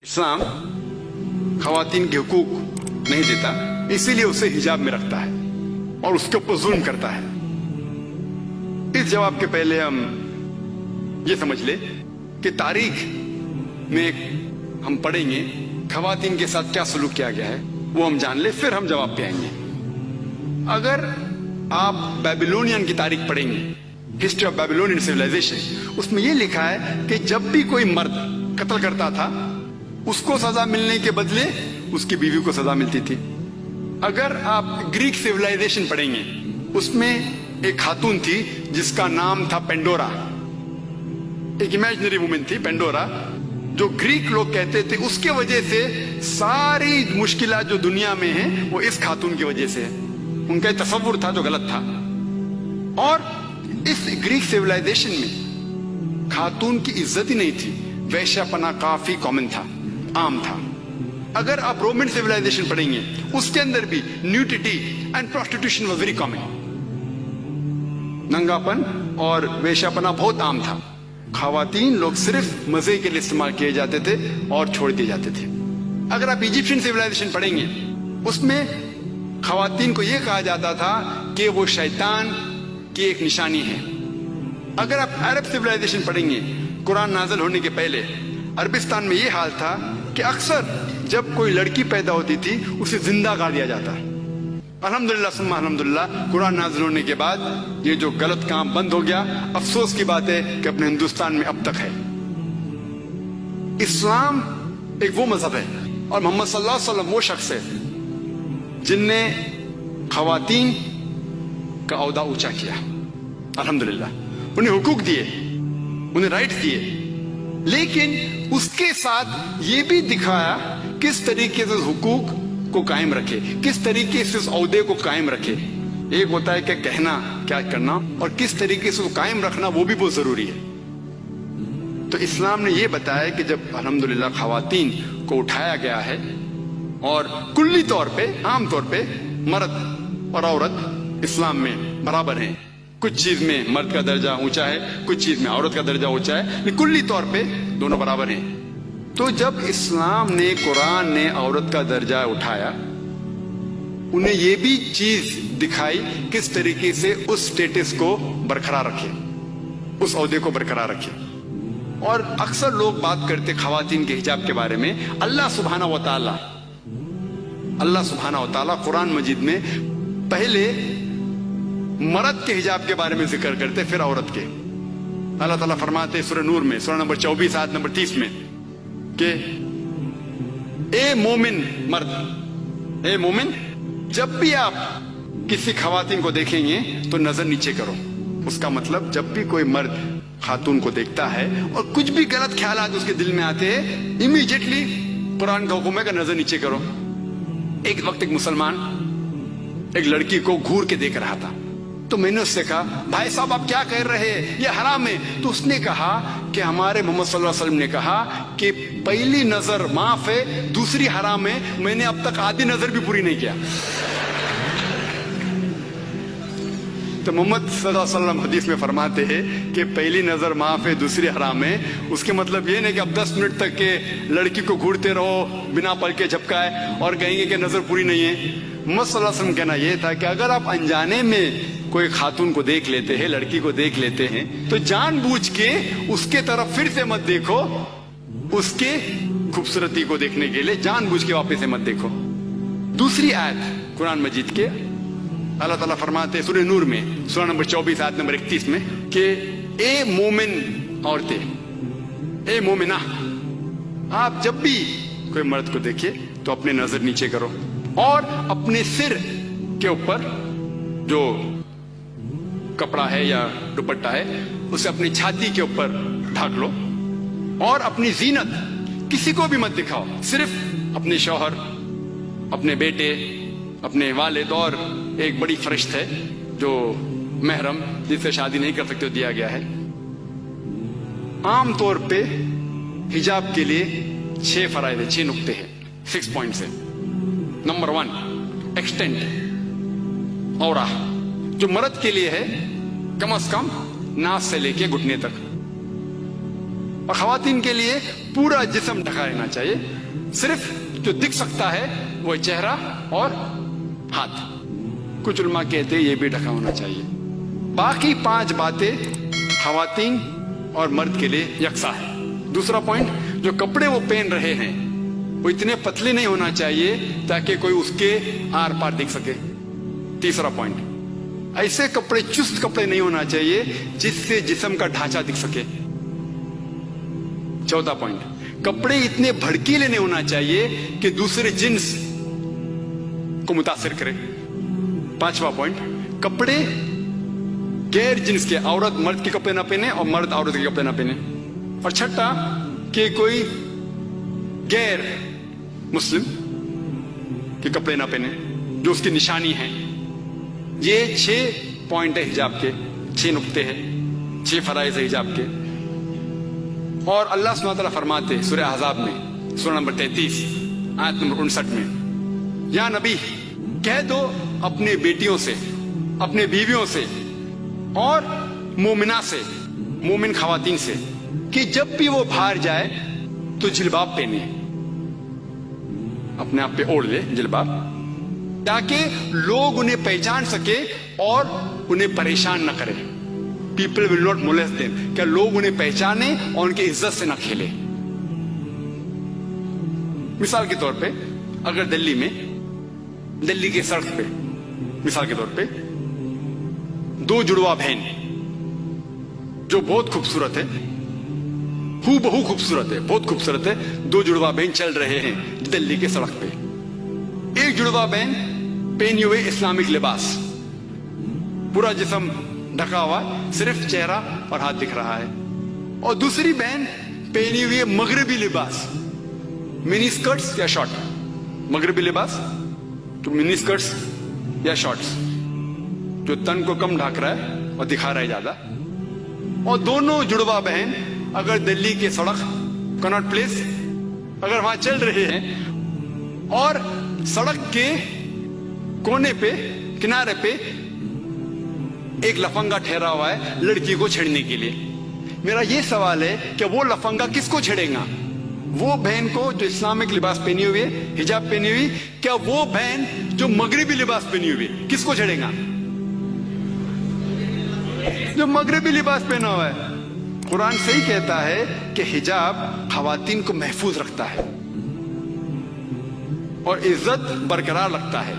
इस्लाम खवातीन के हुकूक नहीं देता, इसीलिए उसे हिजाब में रखता है और उसके ऊपर जुल्म करता है। इस जवाब के पहले हम ये समझ ले कि तारीख में हम पढ़ेंगे खवातीन के साथ क्या सलूक किया गया है, वो हम जान ले, फिर हम जवाब पे आएंगे। अगर आप बेबीलोनियन की तारीख पढ़ेंगे, हिस्ट्री ऑफ बेबीलोनियन सिविलाइजेशन, उसमें यह लिखा है कि जब भी कोई मर्द कत्ल करता था उसको सजा मिलने के बदले उसकी बीवी को सजा मिलती थी। अगर आप ग्रीक सिविलाइजेशन पढ़ेंगे, उसमें एक खातून थी जिसका नाम था पेंडोरा, एक इमेजिनरी वुमेन थी पेंडोरा, जो ग्रीक लोग कहते थे उसके वजह से सारी मुश्किलात जो दुनिया में है वो इस खातून की वजह से है। उनका एक तसव्वुर था जो गलत था। और इस ग्रीक सिविलाइजेशन में खातून की इज्जत ही नहीं थी, वैश्यापना काफी कॉमन था, आम था। अगर आप रोमन सिविलाइजेशन पढ़ेंगे, उसके अंदर भी nudity and prostitution was very common, नंगापन और वेश्यापना बहुत आम था। खवातीन लोग सिर्फ मजे के लिए इस्तेमाल किए जाते थे और छोड़ दिए जाते थे। अगर आप इजिप्शियन सिविलाइजेशन पढ़ेंगे, उसमें खवातीन को यह कहा जाता था कि वो शैतान की एक निशानी है। अगर आप अरब सिविलाइजेशन पढ़ेंगे, कुरान नाज़िल होने के पहले अरबिस्तान में यह हाल था कि अक्सर जब कोई लड़की पैदा होती थी उसे जिंदा गाड़ दिया जाता। अल्हम्दुलिल्लाह सुम्मा अल्हम्दुलिल्लाह, कुरान नाज़िल होने के बाद ये जो गलत काम बंद हो गया। अफसोस की बात है कि अपने हिंदुस्तान में अब तक है। इस्लाम एक वो मजहब है और मोहम्मद सल्लल्लाहु अलैहि वसल्लम वो शख्स है जिनने खवातीन का औहदा ऊंचा किया। अल्हम्दुलिल्लाह, उन्हें हुकूक दिए, उन्हें राइट्स दिए, लेकिन उसके साथ ये भी दिखाया किस तरीके से हुकूक को कायम रखे, किस तरीके से उस औहदे को कायम रखे। एक होता है कि कहना क्या करना, और किस तरीके से उसको कायम रखना वो भी बहुत जरूरी है। तो इस्लाम ने ये बताया कि जब अल्हम्दुलिल्लाह खवातीन को उठाया गया है और कुल्ली तौर पे, आम तौर पे मर्द और औरत इस्लाम में बराबर हैं। कुछ चीज में मर्द का दर्जा ऊंचा है, कुछ चीज में औरत का दर्जा ऊंचा है, लेकिन कुल्ली तौर पे दोनों बराबर हैं। तो जब इस्लाम ने, कुरान ने औरत का दर्जा उठाया, उन्हें ये भी चीज दिखाई किस तरीके से उस स्टेटस को बरकरार रखे, उस औहदे को बरकरार रखे। और अक्सर लोग बात करते खवातीन के हिजाब के बारे में। अल्लाह सुब्हानहू व तआला कुरान मजीद में पहले मर्द के हिजाब के बारे में जिक्र करते, फिर औरत के। अल्लाह ताला फरमाते सूरह नूर में, सूरह नंबर 24 आयत नंबर 30 में कि ए मोमिन मर्द, ए मोमिन, जब भी आप किसी खवातीन को देखेंगे तो नजर नीचे करो। उसका मतलब जब भी कोई मर्द खातून को देखता है और कुछ भी गलत ख्यालात उसके दिल में आते हैं, इमीडिएटली कुरान का हुक्म है कि नजर नीचे करो। एक वक्त एक मुसलमान एक लड़की को घूर के देख रहा था, तो मैंने उससे कहा, भाई साहब आप क्या कह रहे हैं, ये हराम है। तो उसने कहा कि हमारे मोहम्मद सल्लल्लाहु अलैहि वसल्लम ने कहा कि पहली नजर माफ है, दूसरी हराम है। मैंने अब तक आधी नजर भी पूरी नहीं किया। तो मोहम्मद सल्लल्लाहु अलैहि वसल्लम हदीस में फरमाते हैं कि पहली नजर माफ है, दूसरी हराम है। उसके मतलब ये नहीं कि अब 10 मिनट तक के लड़की को घूरते रहो बिना पल के झपकाए और कहेंगे कि नजर पूरी नहीं है। मोहम्मद सल्लल्लाहु अलैहि वसल्लम कहना यह था कि अगर आप अनजाने में कोई खातून को देख लेते हैं, लड़की को देख लेते हैं, तो जानबूझ के उसके तरफ फिर से मत देखो, उसके खूबसूरती को देखने के लिए जानबूझ के वापस से मत देखो। दूसरी आयत कुरान मजीद के अल्लाह ताला फरमाते सूरह नूर में, सूरह नंबर 24 आयत नंबर 31 में कि ए मोमिन औरतें, ए मोमिना, आप जब भी कोई मर्द को देखिए तो अपने नजर नीचे करो और अपने सिर के ऊपर जो कपड़ा है या दुपट्टा है उसे अपनी छाती के ऊपर ढक लो, और अपनी जीनत किसी को भी मत दिखाओ, सिर्फ अपने शौहर, अपने बेटे, अपने वालिद, और एक बड़ी फरिश्त है जो महरम जिससे शादी नहीं कर सकते दिया गया है। आम तौर पे हिजाब के लिए 6 फराइज है, 6 नुक्ते हैं, 6 पॉइंट्स है। नंबर 1, एक्सटेंड औरा, जो मर्द के लिए है कम से कम नास से लेके घुटने तक। اور خواتین کے لیے پورا جسم ڈھکا رہنا چاہیے، صرف جو دکھ سکتا ہے وہ چہرہ اور ہاتھ. کچھ علماء کہتے ہیں یہ بھی ڈھکا ہونا چاہیے. باقی 5 باتیں خواتین اور مرد کے لیے یکساں ہے. دوسرا پوائنٹ، جو کپڑے وہ پہن رہے ہیں وہ اتنے پتلے نہیں ہونا چاہیے تاکہ کوئی اس کے آر پار دیکھ سکے. تیسرا پوائنٹ، ایسے کپڑے چست کپڑے نہیں ہونا چاہیے جس سے جسم کا ڈھانچہ دکھ سکے. چوتھا پوائنٹ، کپڑے اتنے بھڑکیلے نہیں ہونا چاہیے کہ دوسرے جنس کو متاثر کرے. پانچواں پوائنٹ، کپڑے غیر جنس کے، عورت مرد کے کپڑے نہ پہنے اور مرد عورت کے کپڑے نہ پہنے. اور چھٹا کہ کوئی غیر مسلم کے کپڑے نہ پہنے جو اس کی نشانی ہے. یہ 6 پوائنٹ ہے حجاب کے، 6 نقطے ہیں، 6 فرائض ہے حجاب کے. اور اللہ سبحانہ وتعالیٰ فرماتے سورہ احزاب میں، سورہ نمبر 33 آیت نمبر 59 میں، یا نبی کہہ دو اپنے بیٹیوں سے، اپنے بیویوں سے اور مومنہ سے، مومن خواتین سے، کہ جب بھی وہ باہر جائے تو جلباب پہنے، اپنے آپ پہ اوڑھ لے جلباب، تاکہ لوگ انہیں پہچان سکے اور انہیں پریشان نہ کرے. People will not molest them، کہ لوگ انہیں پہچانے اور ان کی عزت سے نہ کھیلے. مثال کے طور پہ اگر دلی کے سڑک پہ مثال کے طور پہ 2 جڑواں بہن جو بہت خوبصورت ہے، ہو بہو خوبصورت ہے، بہت خوبصورت ہے، 2 جڑواں بہن چل رہے ہیں دلی کے سڑک پہ. ایک جڑواں بہن پہنے ہوئے اسلامک لباس، پورا جسم ڈھکا ہوا، صرف چہرہ اور ہاتھ دکھ رہا ہے. اور دوسری بہن پہنی ہوئی مغربی لباس، منی اسکرٹس یا شارٹ، مغربی لباس تو منی اسکرٹس یا شارٹس جو تن کو کم ڈھک رہا ہے اور دکھا رہا ہے زیادہ. اور دونوں جڑواں بہن اگر دلی کے سڑک کناٹ پلیس اگر وہاں چل رہے ہیں اور سڑک کے کونے پہ کنارے پہ ایک لفنگا ٹھہرا ہوا ہے لڑکی کو چھیڑنے کے لیے، میرا یہ سوال ہے کہ وہ لفنگا کس کو چھیڑے گا؟ وہ بہن کو جو اسلامک لباس پہنی ہوئی ہے، حجاب پہنی ہوئی، کیا وہ بہن جو مغربی لباس پہنی ہوئی کس کو چھیڑے گا؟ جو مغربی لباس پہنا ہوا ہے. قرآن صحیح کہتا ہے کہ حجاب خواتین کو محفوظ رکھتا ہے اور عزت برقرار رکھتا ہے.